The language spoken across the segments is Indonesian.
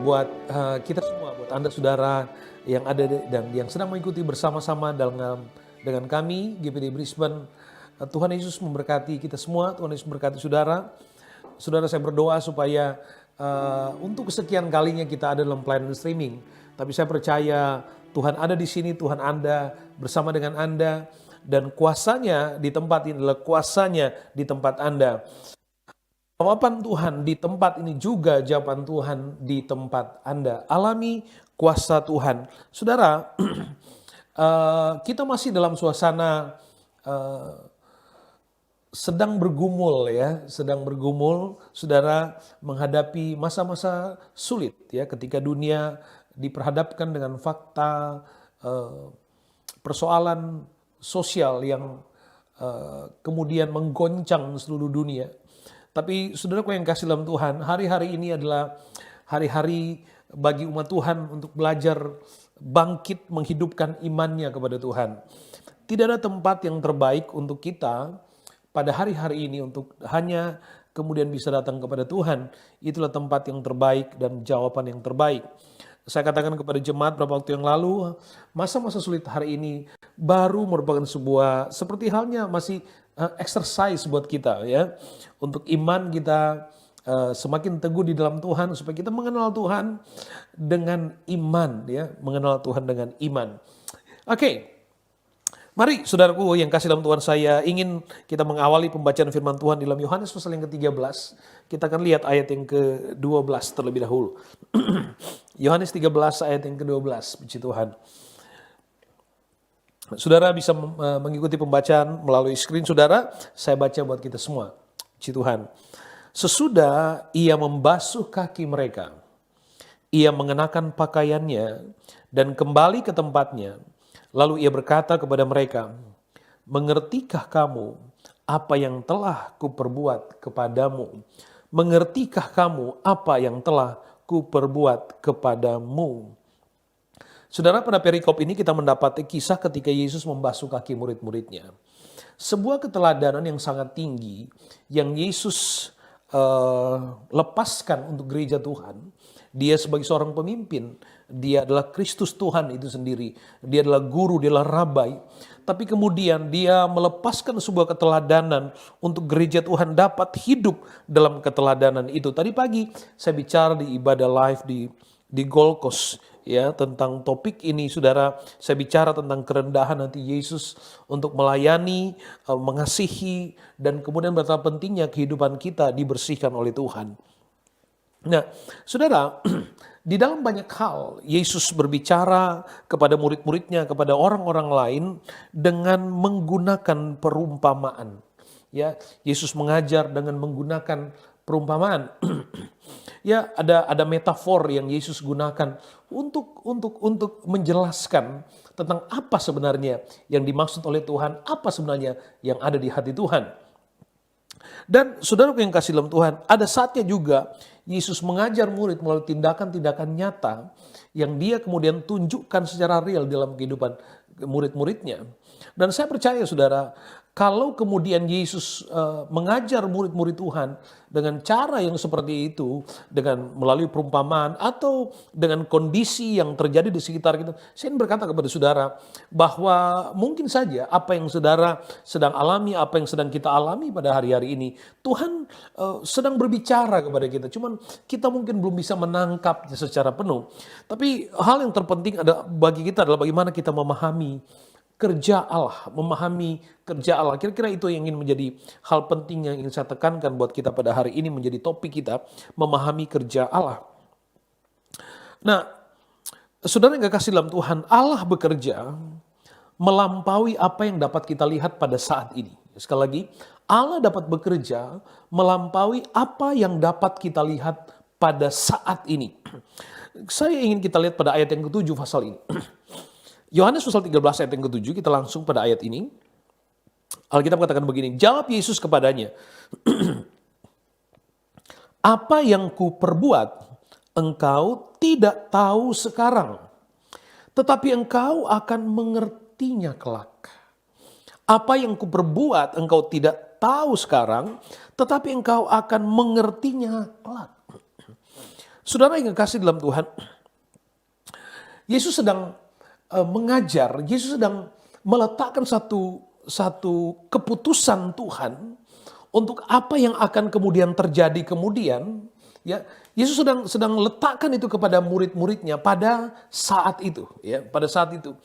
buat kita semua, buat Anda saudara yang ada dan yang sedang mengikuti bersama-sama dengan kami GPD Brisbane. Tuhan Yesus memberkati kita semua, Tuhan Yesus memberkati saudara. Saudara, saya berdoa supaya untuk kesekian kalinya kita ada dalam pelayanan streaming. Tapi saya percaya Tuhan ada di sini, Tuhan Anda bersama dengan Anda. Dan kuasanya di tempat ini adalah kuasanya di tempat Anda. Jawaban Tuhan di tempat ini juga jawaban Tuhan di tempat Anda. Alami kuasa Tuhan. Saudara, kita masih dalam suasana sedang bergumul ya, sedang bergumul, saudara, menghadapi masa-masa sulit ya, ketika dunia diperhadapkan dengan fakta persoalan sosial yang kemudian menggoncang seluruh dunia. Tapi saudaraku yang kasih dalam Tuhan, hari-hari ini adalah hari-hari bagi umat Tuhan untuk belajar bangkit menghidupkan imannya kepada Tuhan. Tidak ada tempat yang terbaik untuk kita pada hari-hari ini untuk hanya kemudian bisa datang kepada Tuhan. Itulah tempat yang terbaik dan jawaban yang terbaik. Saya katakan kepada jemaat beberapa waktu yang lalu, masa-masa sulit hari ini baru merupakan sebuah, seperti halnya masih exercise buat kita ya, untuk iman kita semakin teguh di dalam Tuhan, supaya kita mengenal Tuhan dengan iman ya, mengenal Tuhan dengan iman. Oke. Mari saudaraku yang kasih dalam Tuhan, saya ingin kita mengawali pembacaan firman Tuhan dalam Yohanes pasal yang ke-13. Kita akan lihat ayat yang ke-12 terlebih dahulu. Yohanes 13 ayat yang ke-12, puji Tuhan. Saudara bisa mengikuti pembacaan melalui screen saudara, saya baca buat kita semua. Puji Tuhan. Sesudah ia membasuh kaki mereka, ia mengenakan pakaiannya dan kembali ke tempatnya. Lalu ia berkata kepada mereka, mengertikah kamu apa yang telah kuperbuat kepadamu? Mengertikah kamu apa yang telah kuperbuat kepadamu? Saudara, pada perikop ini kita mendapati kisah ketika Yesus membasuh kaki murid-muridnya. Sebuah keteladanan yang sangat tinggi yang Yesus lepaskan untuk gereja Tuhan. Dia sebagai seorang pemimpin, dia adalah Kristus Tuhan itu sendiri. Dia adalah guru, dia adalah rabai. Tapi kemudian dia melepaskan sebuah keteladanan untuk gereja Tuhan dapat hidup dalam keteladanan itu. Tadi pagi saya bicara di ibadah live di Gold Coast ya, tentang topik ini saudara. Saya bicara tentang kerendahan hati Yesus untuk melayani, mengasihi, dan kemudian betapa pentingnya kehidupan kita dibersihkan oleh Tuhan. Nah, saudara, di dalam banyak hal Yesus berbicara kepada murid-muridnya, kepada orang-orang lain dengan menggunakan perumpamaan. Ya, Yesus mengajar dengan menggunakan perumpamaan. Ya, ada metafor yang Yesus gunakan untuk menjelaskan tentang apa sebenarnya yang dimaksud oleh Tuhan, apa sebenarnya yang ada di hati Tuhan. Dan saudaraku yang kasih dalam Tuhan, ada saatnya juga Yesus mengajar murid melalui tindakan-tindakan nyata yang dia kemudian tunjukkan secara real dalam kehidupan murid-muridnya. Dan saya percaya saudara, kalau kemudian Yesus mengajar murid-murid Tuhan dengan cara yang seperti itu, dengan melalui perumpamaan atau dengan kondisi yang terjadi di sekitar kita, saya ingin berkata kepada saudara bahwa mungkin saja apa yang saudara sedang alami, apa yang sedang kita alami pada hari-hari ini, Tuhan sedang berbicara kepada kita. Cuman kita mungkin belum bisa menangkapnya secara penuh. Tapi hal yang terpenting bagi kita adalah bagaimana kita memahami kerja Allah, memahami kerja Allah. Kira-kira itu yang ingin menjadi hal penting yang ingin saya tekankan buat kita pada hari ini, menjadi topik kita, memahami kerja Allah. Nah, saudara yang kasih dalam Tuhan, Allah bekerja melampaui apa yang dapat kita lihat pada saat ini. Sekali lagi, Allah dapat bekerja melampaui apa yang dapat kita lihat pada saat ini. Saya ingin kita lihat pada ayat yang ke-7 pasal ini. Yohanes pasal 13 ayat yang ke-7, kita langsung pada ayat ini. Alkitab katakan begini, jawab Yesus kepadanya, apa yang kuperbuat engkau tidak tahu sekarang, tetapi engkau akan mengertinya kelak. Apa yang kuperbuat engkau tidak tahu sekarang, tetapi engkau akan mengertinya kelak. Saudara yang kasih dalam Tuhan, Yesus sedang mengajar, Yesus sedang meletakkan satu keputusan Tuhan untuk apa yang akan kemudian terjadi kemudian. Ya, Yesus sedang letakkan itu kepada murid-muridnya pada saat itu, ya, pada saat itu.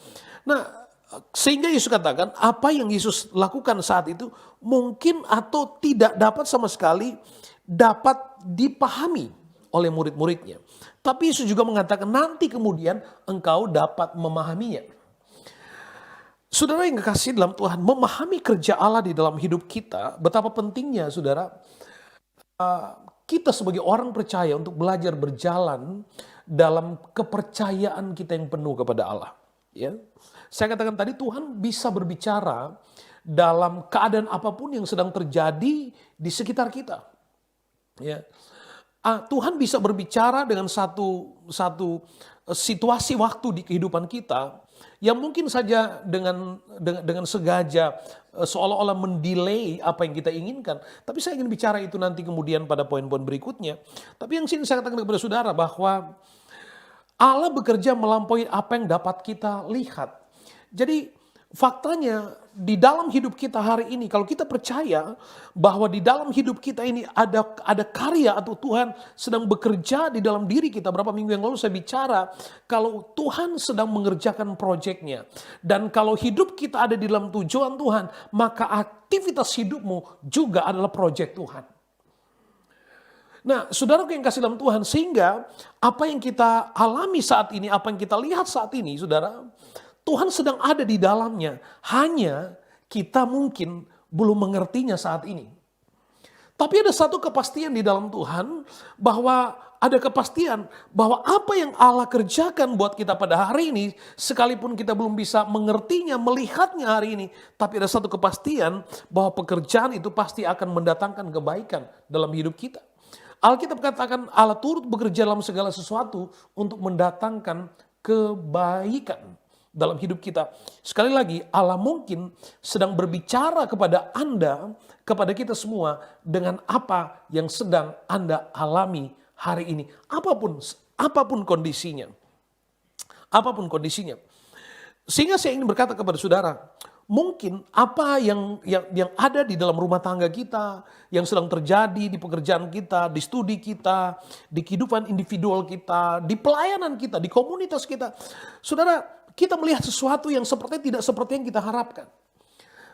Nah, sehingga Yesus katakan apa yang Yesus lakukan saat itu mungkin atau tidak dapat sama sekali dapat dipahami oleh murid-muridnya. Tapi Yesus juga mengatakan nanti kemudian engkau dapat memahaminya. Saudara yang kekasih dalam Tuhan, memahami kerja Allah di dalam hidup kita, betapa pentingnya saudara, kita sebagai orang percaya untuk belajar berjalan dalam kepercayaan kita yang penuh kepada Allah. Ya, saya katakan tadi Tuhan bisa berbicara dalam keadaan apapun yang sedang terjadi di sekitar kita. Ya, Tuhan bisa berbicara dengan satu situasi waktu di kehidupan kita yang mungkin saja dengan sengaja seolah-olah mendelay apa yang kita inginkan. Tapi saya ingin bicara itu nanti kemudian pada poin-poin berikutnya. Tapi yang sini saya katakan kepada saudara bahwa Allah bekerja melampaui apa yang dapat kita lihat. Jadi faktanya di dalam hidup kita hari ini, kalau kita percaya bahwa di dalam hidup kita ini ada karya atau Tuhan sedang bekerja di dalam diri kita. Berapa minggu yang lalu saya bicara kalau Tuhan sedang mengerjakan proyeknya. Dan kalau hidup kita ada di dalam tujuan Tuhan, maka aktivitas hidupmu juga adalah proyek Tuhan. Nah, saudaraku yang kasih dalam Tuhan, sehingga apa yang kita alami saat ini, apa yang kita lihat saat ini, saudara, Tuhan sedang ada di dalamnya. Hanya kita mungkin belum mengertinya saat ini. Tapi ada satu kepastian di dalam Tuhan, bahwa ada kepastian bahwa apa yang Allah kerjakan buat kita pada hari ini, sekalipun kita belum bisa mengertinya, melihatnya hari ini, tapi ada satu kepastian bahwa pekerjaan itu pasti akan mendatangkan kebaikan dalam hidup kita. Alkitab katakan Allah turut bekerja dalam segala sesuatu untuk mendatangkan kebaikan dalam hidup kita. Sekali lagi, Allah mungkin sedang berbicara kepada Anda, kepada kita semua dengan apa yang sedang Anda alami hari ini. Apapun kondisinya. Apapun kondisinya. Sehingga saya ingin berkata kepada saudara, mungkin apa yang ada di dalam rumah tangga kita, yang sedang terjadi di pekerjaan kita, di studi kita, di kehidupan individual kita, di pelayanan kita, di komunitas kita. Saudara, kita melihat sesuatu yang tidak seperti yang kita harapkan.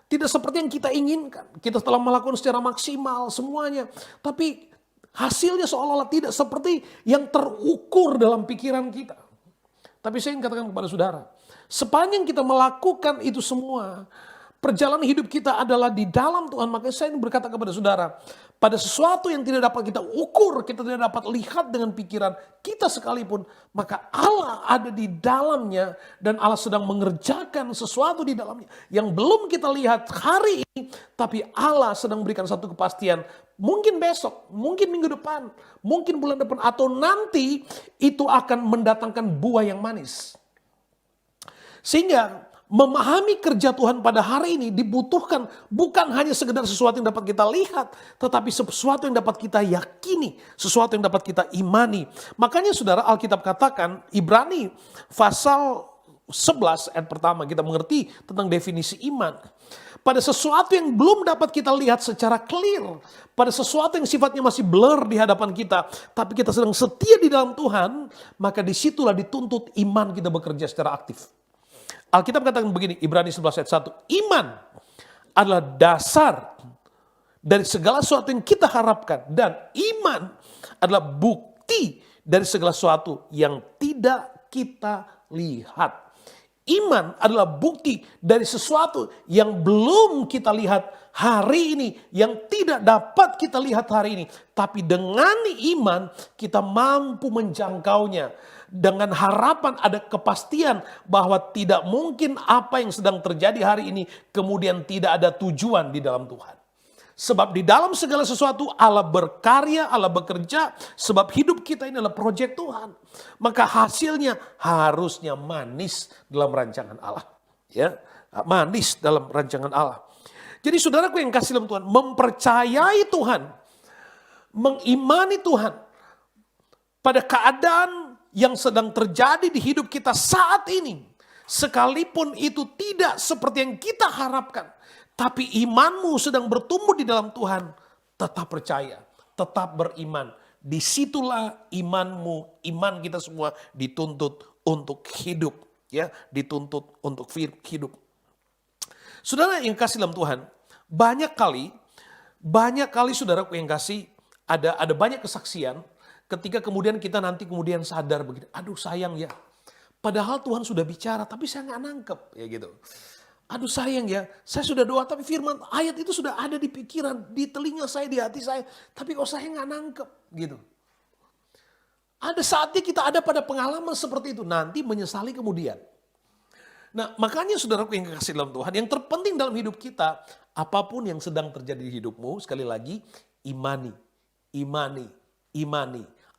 Tidak seperti yang kita inginkan. Kita telah melakukan secara maksimal semuanya. Tapi hasilnya seolah-olah tidak seperti yang terukur dalam pikiran kita. Tapi saya ingin katakan kepada saudara, sepanjang kita melakukan itu semua, perjalanan hidup kita adalah di dalam Tuhan. Maka saya ingin berkata kepada saudara, pada sesuatu yang tidak dapat kita ukur, kita tidak dapat lihat dengan pikiran kita sekalipun, maka Allah ada di dalamnya dan Allah sedang mengerjakan sesuatu di dalamnya yang belum kita lihat hari ini, tapi Allah sedang berikan satu kepastian. Mungkin besok, mungkin minggu depan, mungkin bulan depan, atau nanti itu akan mendatangkan buah yang manis. Sehingga memahami kerja Tuhan pada hari ini dibutuhkan bukan hanya sekedar sesuatu yang dapat kita lihat, tetapi sesuatu yang dapat kita yakini, sesuatu yang dapat kita imani. Makanya saudara, Alkitab katakan, Ibrani pasal 11 ayat pertama, kita mengerti tentang definisi iman. Pada sesuatu yang belum dapat kita lihat secara clear, pada sesuatu yang sifatnya masih blur di hadapan kita, tapi kita sedang setia di dalam Tuhan, maka disitulah dituntut iman kita bekerja secara aktif. Alkitab katakan begini, Ibrani 11 ayat 1, iman adalah dasar dari segala sesuatu yang kita harapkan, dan iman adalah bukti dari segala sesuatu yang tidak kita lihat. Iman adalah bukti dari sesuatu yang belum kita lihat hari ini, yang tidak dapat kita lihat hari ini. Tapi dengan iman kita mampu menjangkaunya. Dengan harapan ada kepastian bahwa tidak mungkin apa yang sedang terjadi hari ini kemudian tidak ada tujuan di dalam Tuhan. Sebab di dalam segala sesuatu Allah berkarya, Allah bekerja, sebab hidup kita ini adalah proyek Tuhan. Maka hasilnya harusnya manis dalam rancangan Allah. Ya, manis dalam rancangan Allah. Jadi saudaraku yang kasih dalam Tuhan, mempercayai Tuhan, mengimani Tuhan, pada keadaan yang sedang terjadi di hidup kita saat ini, sekalipun itu tidak seperti yang kita harapkan, tapi imanmu sedang bertumbuh di dalam Tuhan, tetap percaya, tetap beriman. Disitulah imanmu, iman kita semua dituntut untuk hidup, ya, dituntut untuk hidup. Saudara yang kasih dalam Tuhan, banyak kali saudaraku yang kasih, ada banyak kesaksian ketika kemudian kita nanti kemudian sadar begini, aduh sayang ya, padahal Tuhan sudah bicara tapi saya nggak nangkep, ya gitu. Aduh sayang ya, saya sudah doa tapi firman ayat itu sudah ada di pikiran, di telinga saya, di hati saya, tapi kok saya nggak nangkep gitu. Ada saatnya kita ada pada pengalaman seperti itu, nanti menyesali kemudian. Nah makanya saudaraku yang kasih dalam Tuhan, yang terpenting dalam hidup kita, apapun yang sedang terjadi di hidupmu, sekali lagi imani.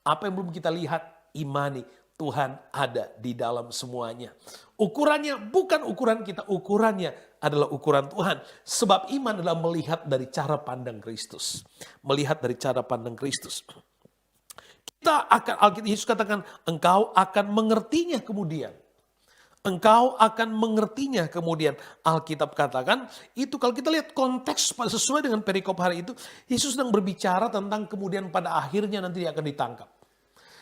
Apa yang belum kita lihat, imani. Tuhan ada di dalam semuanya. Ukurannya bukan ukuran kita, ukurannya adalah ukuran Tuhan. Sebab iman adalah melihat dari cara pandang Kristus. Melihat dari cara pandang Kristus. Kita akan, Alkitab Yesus katakan, engkau akan mengertinya kemudian. Engkau akan mengertinya kemudian. Alkitab katakan, itu kalau kita lihat konteks sesuai dengan perikop hari itu, Yesus sedang berbicara tentang kemudian pada akhirnya nanti dia akan ditangkap.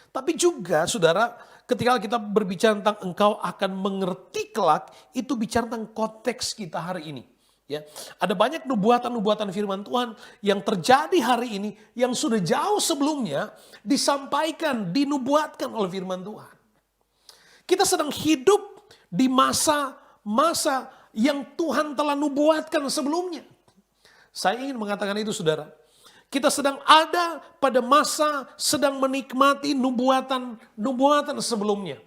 Tapi juga saudara, ketika kita berbicara tentang engkau akan mengerti kelak, itu bicara tentang konteks kita hari ini. Ya, ada banyak nubuatan-nubuatan firman Tuhan yang terjadi hari ini, yang sudah jauh sebelumnya disampaikan, dinubuatkan oleh firman Tuhan. Kita sedang hidup di masa yang Tuhan telah nubuatkan sebelumnya. Saya ingin mengatakan itu saudara. Kita sedang ada pada masa sedang menikmati nubuatan sebelumnya.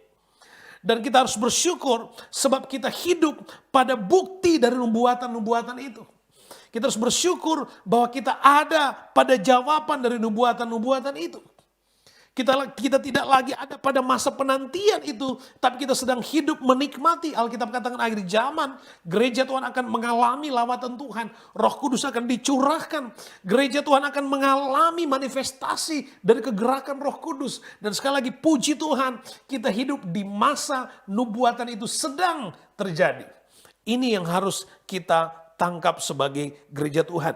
Dan kita harus bersyukur sebab kita hidup pada bukti dari nubuatan itu. Kita harus bersyukur bahwa kita ada pada jawaban dari nubuatan itu. Kita tidak lagi ada pada masa penantian itu, tapi kita sedang hidup menikmati. Alkitab katakan akhir zaman, gereja Tuhan akan mengalami lawatan Tuhan. Roh Kudus akan dicurahkan. Gereja Tuhan akan mengalami manifestasi dari kegerakan Roh Kudus. Dan sekali lagi puji Tuhan, kita hidup di masa nubuatan itu sedang terjadi. Ini yang harus kita tangkap sebagai gereja Tuhan.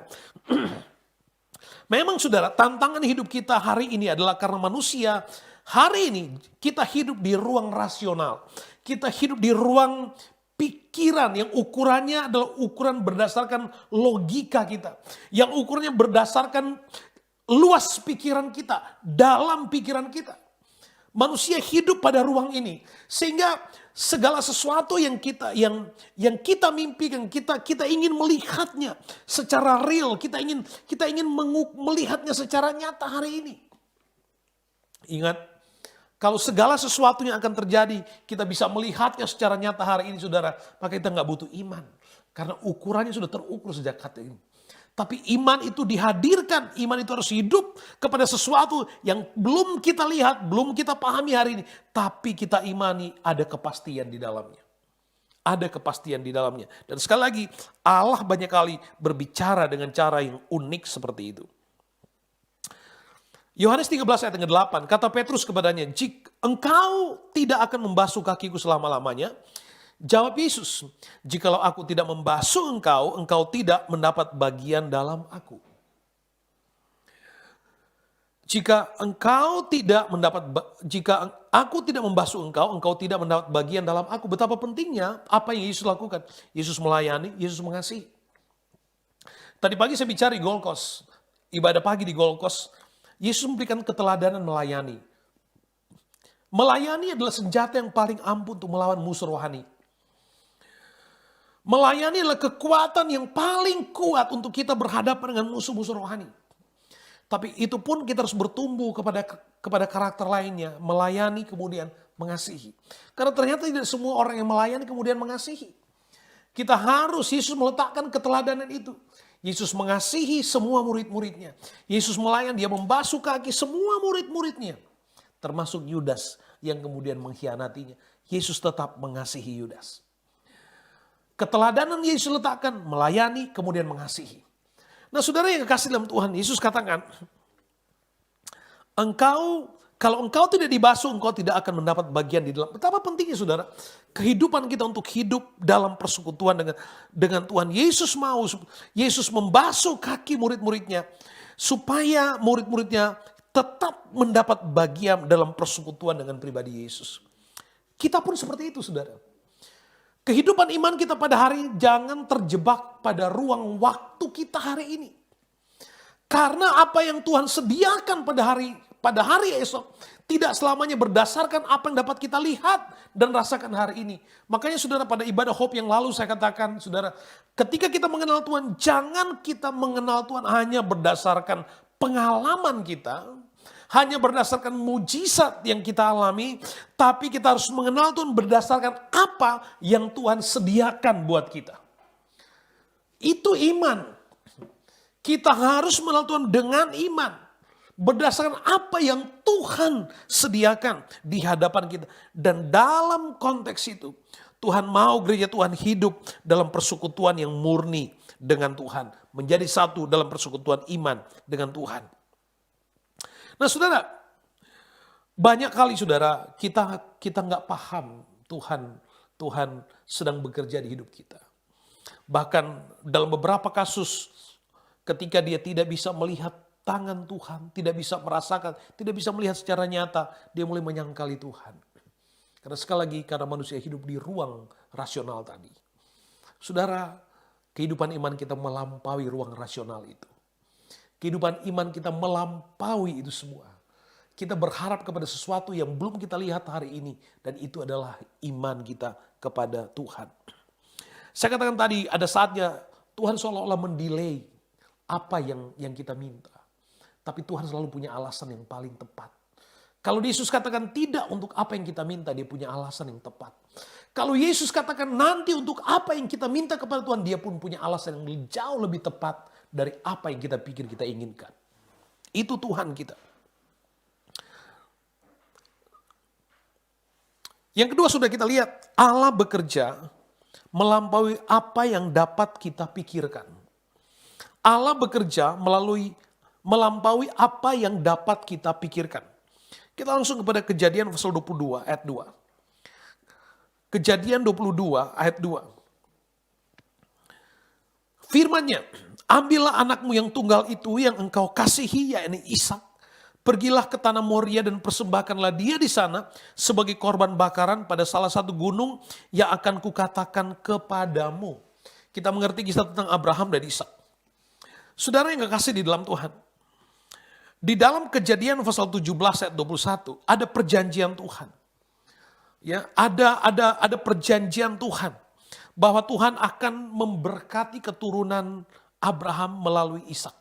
Memang saudara, tantangan hidup kita hari ini adalah karena manusia hari ini kita hidup di ruang rasional. Kita hidup di ruang pikiran yang ukurannya adalah ukuran berdasarkan logika kita. Yang ukurannya berdasarkan luas pikiran kita, dalam pikiran kita. Manusia hidup pada ruang ini sehingga segala sesuatu yang kita mimpikan, kita ingin melihatnya secara real, kita ingin melihatnya secara nyata hari ini. Ingat, kalau segala sesuatu yang akan terjadi kita bisa melihatnya secara nyata hari ini saudara, maka kita nggak butuh iman karena ukurannya sudah terukur sejak hari ini. Tapi iman itu dihadirkan, iman itu harus hidup kepada sesuatu yang belum kita lihat, belum kita pahami hari ini. Tapi kita imani ada kepastian di dalamnya. Ada kepastian di dalamnya. Dan sekali lagi, Allah banyak kali berbicara dengan cara yang unik seperti itu. Yohanes 13 ayat 8, kata Petrus kepadanya, jika engkau tidak akan membasuh kakiku selama-lamanya, jawab Yesus, jikalau aku tidak membasuh engkau, engkau tidak mendapat bagian dalam aku. Jika aku tidak membasuh engkau, engkau tidak mendapat bagian dalam aku. Betapa pentingnya apa yang Yesus lakukan. Yesus melayani, Yesus mengasihi. Tadi pagi saya bicara di Gold Coast, ibadah pagi di Gold Coast, Yesus memberikan keteladanan melayani. Melayani adalah senjata yang paling ampuh untuk melawan musuh rohani. Melayani adalah kekuatan yang paling kuat untuk kita berhadapan dengan musuh-musuh rohani. Tapi itu pun kita harus bertumbuh kepada karakter lainnya. Melayani kemudian mengasihi. Karena ternyata tidak semua orang yang melayani kemudian mengasihi. Kita harus, Yesus meletakkan keteladanan itu. Yesus mengasihi semua murid-muridnya. Yesus melayani, dia membasuh kaki semua murid-muridnya. Termasuk Yudas yang kemudian mengkhianatinya. Yesus tetap mengasihi Yudas. Keteladanan Yesus letakkan, melayani, kemudian mengasihi. Nah saudara yang kekasih dalam Tuhan, Yesus katakan, Kalau engkau tidak dibasuh, engkau tidak akan mendapat bagian di dalam. Betapa pentingnya saudara, kehidupan kita untuk hidup dalam persekutuan dengan Tuhan. Yesus membasuh kaki murid-muridnya, supaya murid-muridnya tetap mendapat bagian dalam persekutuan dengan pribadi Yesus. Kita pun seperti itu saudara. Kehidupan iman kita pada hari ini jangan terjebak pada ruang waktu kita hari ini. Karena apa yang Tuhan sediakan pada hari esok tidak selamanya berdasarkan apa yang dapat kita lihat dan rasakan hari ini. Makanya saudara, pada ibadah Hope yang lalu saya katakan, saudara, ketika kita mengenal Tuhan, jangan kita mengenal Tuhan hanya berdasarkan pengalaman kita, hanya berdasarkan mujizat yang kita alami, tapi kita harus mengenal Tuhan berdasarkan apa yang Tuhan sediakan buat kita. Itu iman. Kita harus mengenal Tuhan dengan iman. Berdasarkan apa yang Tuhan sediakan di hadapan kita. Dan dalam konteks itu, Tuhan mau gereja Tuhan hidup dalam persekutuan yang murni dengan Tuhan. Menjadi satu dalam persekutuan iman dengan Tuhan. Nah saudara, banyak kali saudara kita nggak paham Tuhan sedang bekerja di hidup kita. Bahkan dalam beberapa kasus ketika dia tidak bisa melihat tangan Tuhan, tidak bisa merasakan, tidak bisa melihat secara nyata, dia mulai menyangkali Tuhan. Karena sekali lagi, karena manusia hidup di ruang rasional tadi. Saudara, kehidupan iman kita melampaui ruang rasional itu. Kehidupan iman kita melampaui itu semua. Kita berharap kepada sesuatu yang belum kita lihat hari ini. Dan itu adalah iman kita kepada Tuhan. Saya katakan tadi, ada saatnya Tuhan seolah-olah mendelay apa yang kita minta. Tapi Tuhan selalu punya alasan yang paling tepat. Kalau Yesus katakan tidak untuk apa yang kita minta, dia punya alasan yang tepat. Kalau Yesus katakan nanti untuk apa yang kita minta kepada Tuhan, dia pun punya alasan yang jauh lebih tepat dari apa yang kita pikir kita inginkan. Itu Tuhan kita. Yang kedua sudah kita lihat, Allah bekerja melampaui apa yang dapat kita pikirkan. Allah bekerja melampaui apa yang dapat kita pikirkan. Kita langsung kepada Kejadian pasal 22 ayat 2. Kejadian 22 ayat 2. Firman-Nya, ambillah anakmu yang tunggal itu yang engkau kasihi, yakni Ishak. Pergilah ke tanah Moria dan persembahkanlah dia di sana sebagai korban bakaran pada salah satu gunung yang akan kukatakan kepadamu. Kita mengerti kisah tentang Abraham dan Ishak. Saudara yang kekasih di dalam Tuhan. Di dalam Kejadian pasal 17 ayat 21 ada perjanjian Tuhan. Ya, ada perjanjian Tuhan bahwa Tuhan akan memberkati keturunan Abraham melalui Ishak.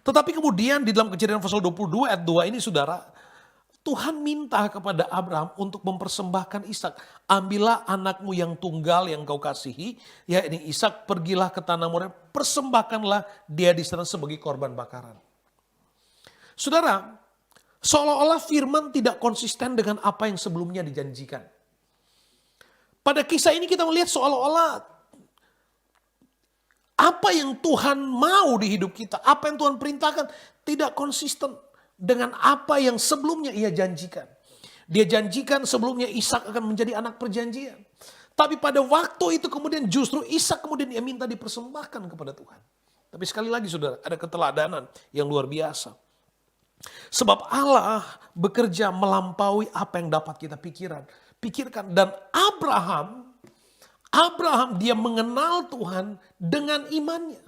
Tetapi kemudian di dalam Kejadian pasal 22 ayat 2 ini saudara, Tuhan minta kepada Abraham untuk mempersembahkan Ishak. Ambillah anakmu yang tunggal yang kau kasihi, yakni Ishak, pergilah ke tanah Moria, persembahkanlah dia di sana sebagai korban bakaran. Saudara, seolah-olah firman tidak konsisten dengan apa yang sebelumnya dijanjikan. Pada kisah ini kita melihat seolah-olah apa yang Tuhan mau di hidup kita, apa yang Tuhan perintahkan tidak konsisten dengan apa yang sebelumnya ia janjikan. Dia janjikan sebelumnya Ishak akan menjadi anak perjanjian. Tapi pada waktu itu kemudian justru Ishak kemudian ia minta dipersembahkan kepada Tuhan. Tapi sekali lagi saudara, ada keteladanan yang luar biasa. Sebab Allah bekerja melampaui apa yang dapat kita pikirkan. Dan Abraham dia mengenal Tuhan dengan imannya.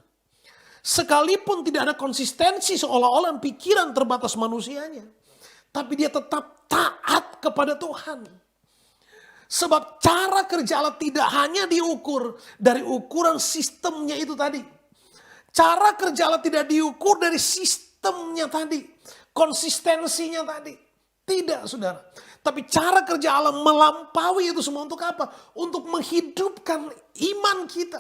Sekalipun tidak ada konsistensi seolah-olah pikiran terbatas manusianya. Tapi dia tetap taat kepada Tuhan. Sebab cara kerja Allah tidak hanya diukur dari ukuran sistemnya itu tadi. Cara kerja Allah tidak diukur dari sistemnya tadi. Konsistensinya tadi. Tidak saudara. Tapi cara kerja Allah melampaui itu semua untuk apa? Untuk menghidupkan iman kita.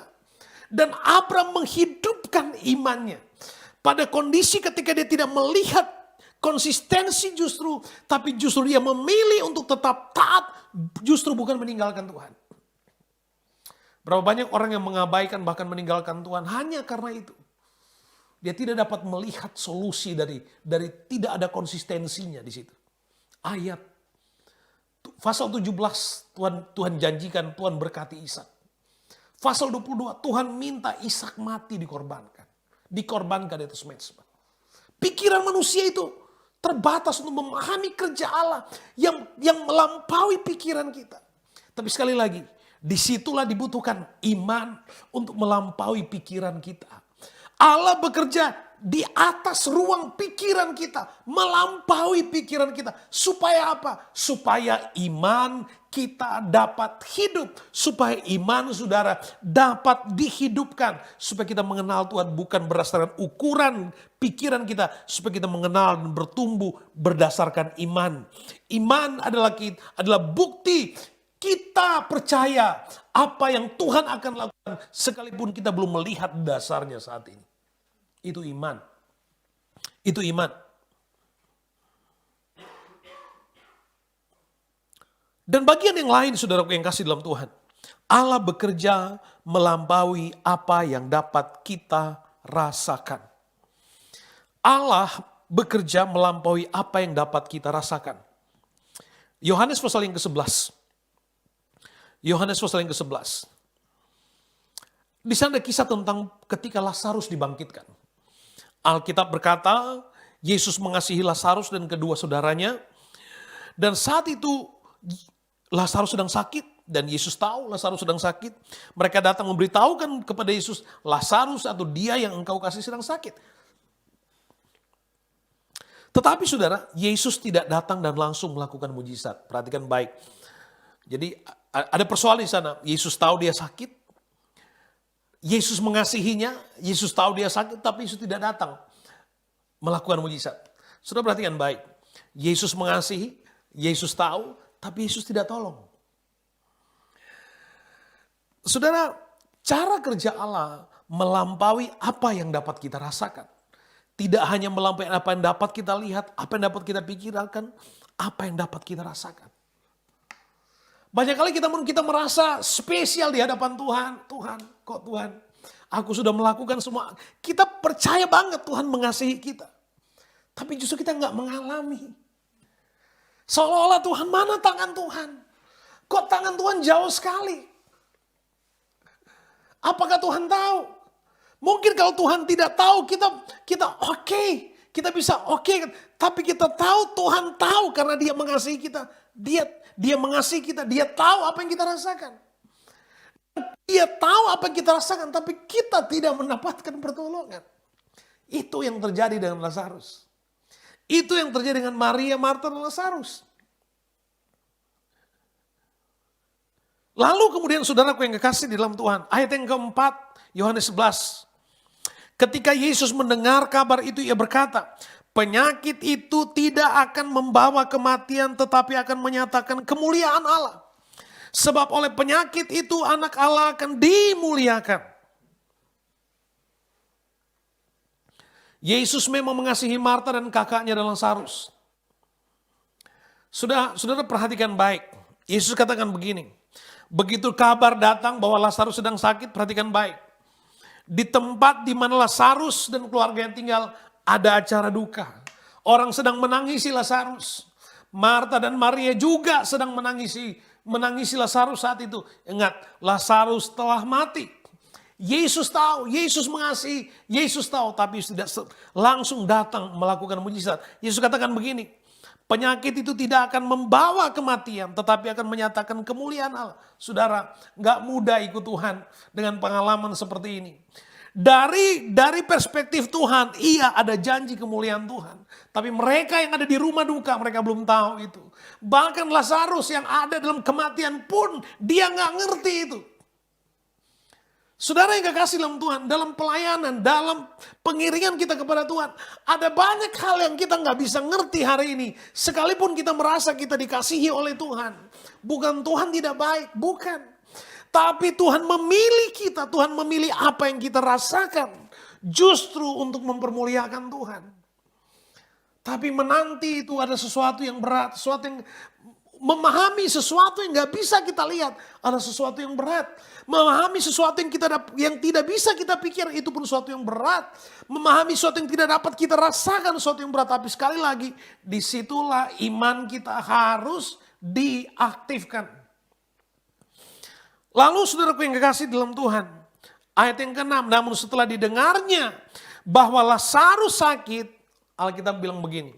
Dan Abraham menghidupkan imannya. Pada kondisi ketika dia tidak melihat konsistensi justru. Tapi justru dia memilih untuk tetap taat. Justru bukan meninggalkan Tuhan. Berapa banyak orang yang mengabaikan bahkan meninggalkan Tuhan hanya karena itu. Dia tidak dapat melihat solusi dari tidak ada konsistensinya di situ. Ayat pasal 17 Tuhan janjikan, Tuhan berkati Ishak. Pasal 22 Tuhan minta Ishak mati dikorbankan. Dikorbankan di atas mezbah. Pikiran manusia itu terbatas untuk memahami kerja Allah yang melampaui pikiran kita. Tapi sekali lagi, disitulah dibutuhkan iman untuk melampaui pikiran kita. Allah bekerja di atas ruang pikiran kita, melampaui pikiran kita. Supaya apa? Supaya iman kita dapat hidup. Supaya iman saudara dapat dihidupkan. Supaya kita mengenal Tuhan bukan berdasarkan ukuran pikiran kita. Supaya kita mengenal dan bertumbuh berdasarkan iman. Iman adalah bukti kita percaya apa yang Tuhan akan lakukan sekalipun kita belum melihat dasarnya saat ini. Itu iman. Itu iman. Dan bagian yang lain saudaraku yang kasih dalam Tuhan. Allah bekerja melampaui apa yang dapat kita rasakan. Allah bekerja melampaui apa yang dapat kita rasakan. Yohanes pasal yang ke-11. Yohanes pasal yang ke-11. Di sana ada kisah tentang ketika Lazarus dibangkitkan. Alkitab berkata, Yesus mengasihi Lazarus dan kedua saudaranya. Dan saat itu Lazarus sedang sakit dan Yesus tahu Lazarus sedang sakit. Mereka datang memberitahukan kepada Yesus, Lazarus atau dia yang engkau kasih sedang sakit. Tetapi saudara, Yesus tidak datang dan langsung melakukan mujizat. Perhatikan baik. Jadi ada persoalan di sana. Yesus tahu dia sakit. Yesus mengasihinya. Yesus tahu dia sakit tapi Yesus tidak datang melakukan mujizat. Saudara perhatikan baik. Yesus mengasihi, Yesus tahu tapi Yesus tidak tolong. Saudara, cara kerja Allah melampaui apa yang dapat kita rasakan. Tidak hanya melampaui apa yang dapat kita lihat, apa yang dapat kita pikirkan, apa yang dapat kita rasakan. Banyak kali kita merasa spesial di hadapan Tuhan. Tuhan, kok Tuhan, aku sudah melakukan semua. Kita percaya banget Tuhan mengasihi kita. Tapi justru kita nggak mengalami. Seolah-olah Tuhan, mana tangan Tuhan? Kok tangan Tuhan jauh sekali? Apakah Tuhan tahu? Mungkin kalau Tuhan tidak tahu, kita oke. Kita bisa oke. Tapi kita tahu Tuhan tahu karena dia mengasihi kita. Dia mengasihi kita, dia tahu apa yang kita rasakan. Dia tahu apa yang kita rasakan, tapi kita tidak mendapatkan pertolongan. Itu yang terjadi dengan Lazarus. Itu yang terjadi dengan Maria, Marta, dan Lazarus. Lalu kemudian saudaraku yang kekasih di dalam Tuhan, ayat yang keempat, Yohanes 11. Ketika Yesus mendengar kabar itu, ia berkata, penyakit itu tidak akan membawa kematian tetapi akan menyatakan kemuliaan Allah. Sebab oleh penyakit itu anak Allah akan dimuliakan. Yesus memang mengasihi Marta dan kakaknya dan Lazarus. Saudara perhatikan baik. Yesus katakan begini. Begitu kabar datang bahwa Lazarus sedang sakit, perhatikan baik. Di tempat di mana Lazarus dan keluarganya tinggal, ada acara duka. Orang sedang menangisi Lazarus. Marta dan Maria juga sedang menangisi Lazarus saat itu. Ingat, Lazarus telah mati. Yesus tahu, Yesus mengasihi, Yesus tahu, tapi tidak langsung datang melakukan mujizat. Yesus katakan begini, penyakit itu tidak akan membawa kematian, tetapi akan menyatakan kemuliaan Allah. Saudara, gak mudah ikut Tuhan dengan pengalaman seperti ini. Dari perspektif Tuhan, iya ada janji kemuliaan Tuhan. Tapi mereka yang ada di rumah duka, mereka belum tahu itu. Bahkan Lazarus yang ada dalam kematian pun, dia gak ngerti itu. Saudara yang kekasih dalam Tuhan, dalam pelayanan, dalam pengiringan kita kepada Tuhan, ada banyak hal yang kita gak bisa ngerti hari ini. Sekalipun kita merasa kita dikasihi oleh Tuhan. Bukan Tuhan tidak baik, bukan. Tapi Tuhan memilih kita, Tuhan memilih apa yang kita rasakan. Justru untuk mempermuliakan Tuhan. Tapi menanti itu ada sesuatu yang berat, sesuatu yang Memahami sesuatu yang gak bisa kita lihat adalah sesuatu yang berat. Memahami sesuatu yang tidak bisa kita pikir itu pun sesuatu yang berat. Memahami sesuatu yang tidak dapat kita rasakan sesuatu yang berat. Tapi sekali lagi, disitulah iman kita harus diaktifkan. Lalu saudaraku yang kekasih dalam Tuhan, ayat yang ke-6, namun setelah didengarnya bahwa Lazarus sakit, Alkitab bilang begini,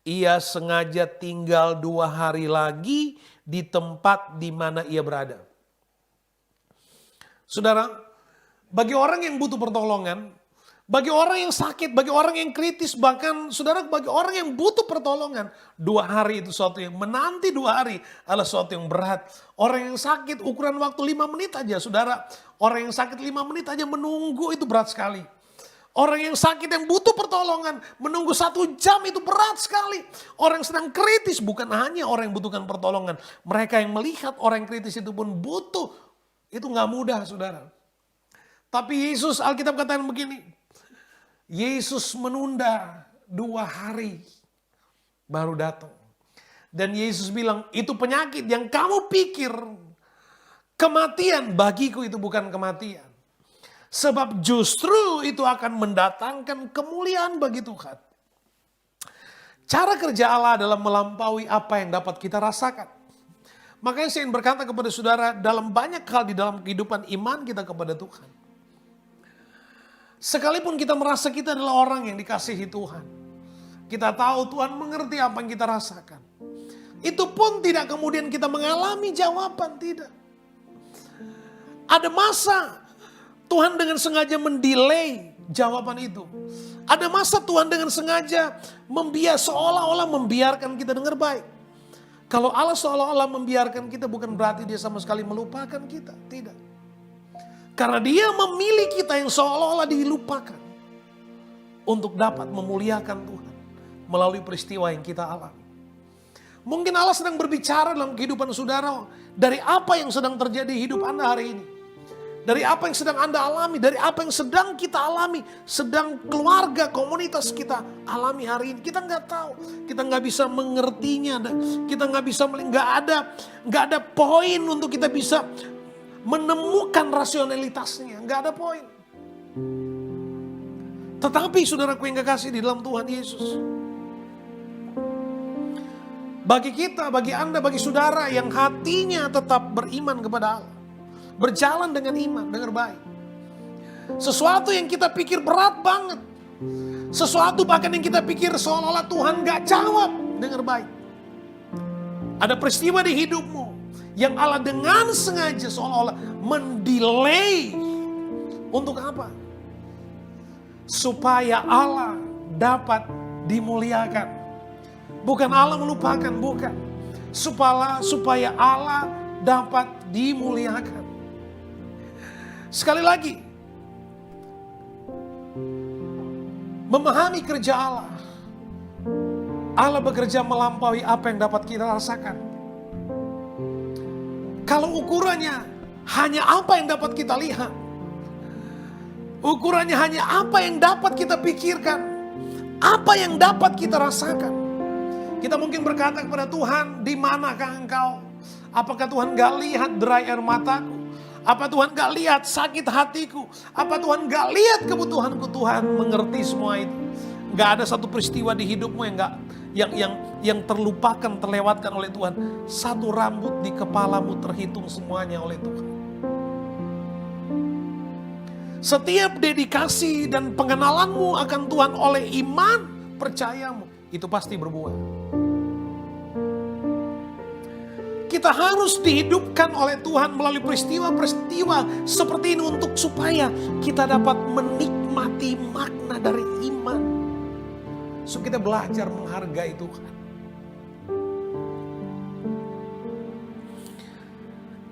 ia sengaja tinggal 2 hari lagi di tempat di mana ia berada. Saudara, bagi orang yang butuh pertolongan, bagi orang yang sakit, bagi orang yang kritis, bahkan saudara bagi orang yang butuh pertolongan, 2 hari itu sesuatu yang menanti 2 hari adalah sesuatu yang berat. Orang yang sakit ukuran waktu 5 menit aja saudara, orang yang sakit 5 menit aja menunggu itu berat sekali. Orang yang sakit yang butuh pertolongan menunggu 1 jam itu berat sekali. Orang yang sedang kritis bukan hanya orang yang butuhkan pertolongan. Mereka yang melihat orang yang kritis itu pun butuh. Itu gak mudah saudara. Tapi Yesus, Alkitab katakan begini. Yesus menunda 2 hari baru datang. Dan Yesus bilang itu penyakit yang kamu pikir kematian, bagiku itu bukan kematian. Sebab justru itu akan mendatangkan kemuliaan bagi Tuhan. Cara kerja Allah adalah melampaui apa yang dapat kita rasakan. Makanya saya ingin berkata kepada saudara, dalam banyak hal di dalam kehidupan iman kita kepada Tuhan. Sekalipun kita merasa kita adalah orang yang dikasihi Tuhan. Kita tahu Tuhan mengerti apa yang kita rasakan. Itu pun tidak kemudian kita mengalami jawaban, tidak. Ada masa Tuhan dengan sengaja mendelay jawaban itu. Ada masa Tuhan dengan sengaja seolah-olah membiarkan kita dengar baik. Kalau Allah seolah-olah membiarkan kita bukan berarti dia sama sekali melupakan kita. Tidak. Karena dia memilih kita yang seolah-olah dilupakan. Untuk dapat memuliakan Tuhan. Melalui peristiwa yang kita alami. Mungkin Allah sedang berbicara dalam kehidupan saudara. Dari apa yang sedang terjadi hidup Anda hari ini. Dari apa yang sedang Anda alami, dari apa yang sedang kita alami, sedang keluarga, komunitas kita alami hari ini. Kita nggak tahu, kita nggak bisa mengertinya, kita nggak bisa, nggak ada poin untuk kita bisa menemukan rasionalitasnya, nggak ada poin. Tetapi saudaraku yang kekasih di dalam Tuhan Yesus, bagi kita, bagi Anda, bagi saudara yang hatinya tetap beriman kepada Allah. Berjalan dengan iman, dengar baik. Sesuatu yang kita pikir berat banget. Sesuatu bahkan yang kita pikir seolah-olah Tuhan gak jawab, dengar baik. Ada peristiwa di hidupmu yang Allah dengan sengaja seolah-olah mendelay. Untuk apa? Supaya Allah dapat dimuliakan. Bukan Allah melupakan, bukan. Supaya Allah dapat dimuliakan. Sekali lagi, memahami kerja Allah. Allah bekerja melampaui apa yang dapat kita rasakan. Kalau ukurannya hanya apa yang dapat kita lihat. Ukurannya hanya apa yang dapat kita pikirkan. Apa yang dapat kita rasakan. Kita mungkin berkata kepada Tuhan, di manakah Engkau? Apakah Tuhan gak lihat derai air mataku? Apa Tuhan gak lihat sakit hatiku? Apa Tuhan gak lihat kebutuhanku? Tuhan mengerti semua itu. Gak ada satu peristiwa di hidupmu yang terlupakan, terlewatkan oleh Tuhan. Satu rambut di kepalamu terhitung semuanya oleh Tuhan. Setiap dedikasi dan pengenalanmu akan Tuhan oleh iman, percayamu, itu pasti berbuah. Kita harus dihidupkan oleh Tuhan melalui peristiwa-peristiwa seperti ini untuk supaya kita dapat menikmati makna dari iman. So kita belajar menghargai Tuhan.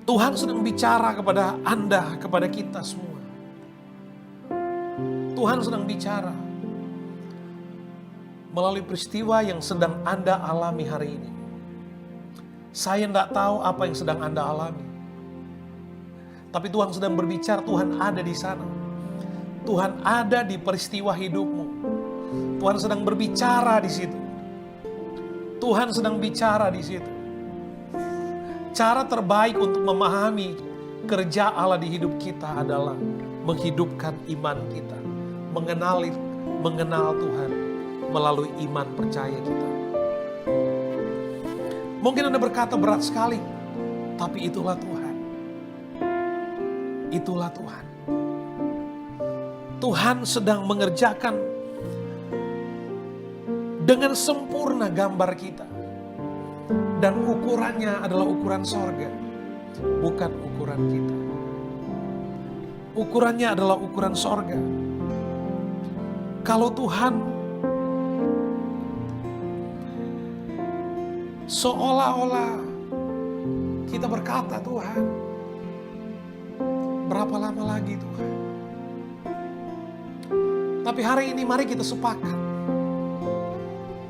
Tuhan sedang bicara kepada Anda, kepada kita semua. Tuhan sedang bicara melalui peristiwa yang sedang Anda alami hari ini. Saya tidak tahu apa yang sedang Anda alami. Tapi Tuhan sedang berbicara, Tuhan ada di sana. Tuhan ada di peristiwa hidupmu. Tuhan sedang berbicara di situ. Tuhan sedang bicara di situ. Cara terbaik untuk memahami kerja Allah di hidup kita adalah menghidupkan iman kita, mengenal Tuhan melalui iman percaya kita. Mungkin Anda berkata berat sekali, tapi itulah Tuhan. Itulah Tuhan. Tuhan sedang mengerjakan dengan sempurna gambar kita. Dan ukurannya adalah ukuran sorga, bukan ukuran kita. Ukurannya adalah ukuran sorga. Kalau Tuhan seolah-olah kita berkata, Tuhan, berapa lama lagi Tuhan? Tapi hari ini mari kita sepakat.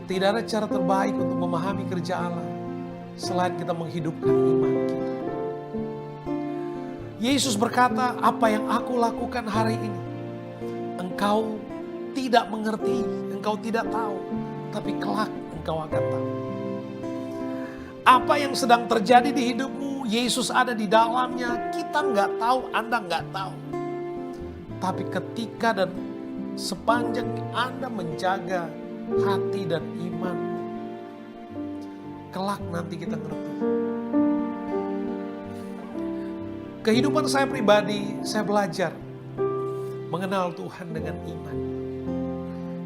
Tidak ada cara terbaik untuk memahami kerja Allah selain kita menghidupkan iman kita. Yesus berkata, apa yang aku lakukan hari ini, engkau tidak mengerti, engkau tidak tahu, tapi kelak engkau akan tahu. Apa yang sedang terjadi di hidupmu, Yesus ada di dalamnya, kita nggak tahu, Anda nggak tahu. Tapi ketika dan sepanjang Anda menjaga hati dan iman, kelak nanti kita ngerti. Kehidupan saya pribadi, saya belajar mengenal Tuhan dengan iman.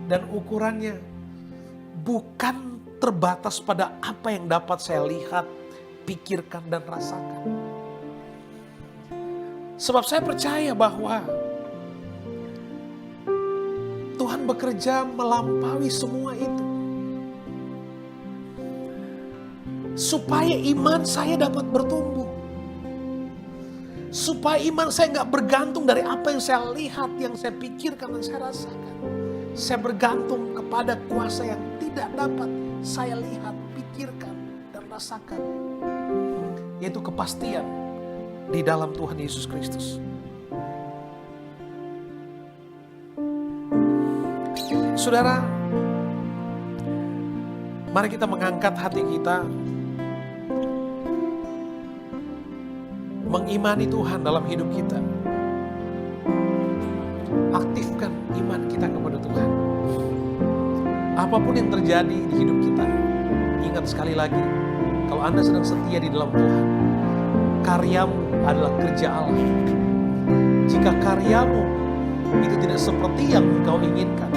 Dan ukurannya bukan terbatas pada apa yang dapat saya lihat, pikirkan, dan rasakan. Sebab saya percaya bahwa Tuhan bekerja melampaui semua itu. Supaya iman saya dapat bertumbuh. Supaya iman saya gak bergantung dari apa yang saya lihat, yang saya pikirkan, dan saya rasakan. Saya bergantung kepada kuasa yang tidak dapat saya lihat, pikirkan, dan rasakan. Yaitu kepastian di dalam Tuhan Yesus Kristus. Saudara, mari kita mengangkat hati kita, mengimani Tuhan dalam hidup kita. Aktifkan iman kita kepada Tuhan. Apapun yang terjadi di hidup kita, ingat sekali lagi, kalau Anda sedang setia di dalam Tuhan, karyamu adalah kerja Allah. Jika karyamu itu tidak seperti yang engkau inginkan,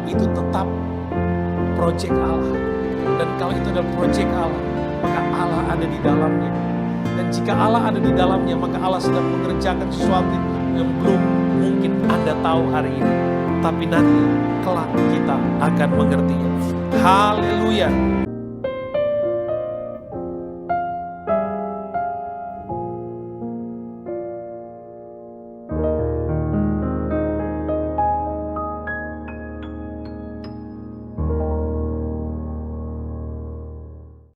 itu tetap proyek Allah. Dan kalau itu adalah proyek Allah, maka Allah ada di dalamnya. Dan jika Allah ada di dalamnya, maka Allah sedang mengerjakan sesuatu yang belum mungkin Anda tahu hari ini. Tapi nanti kelak kita akan mengertinya. Haleluya.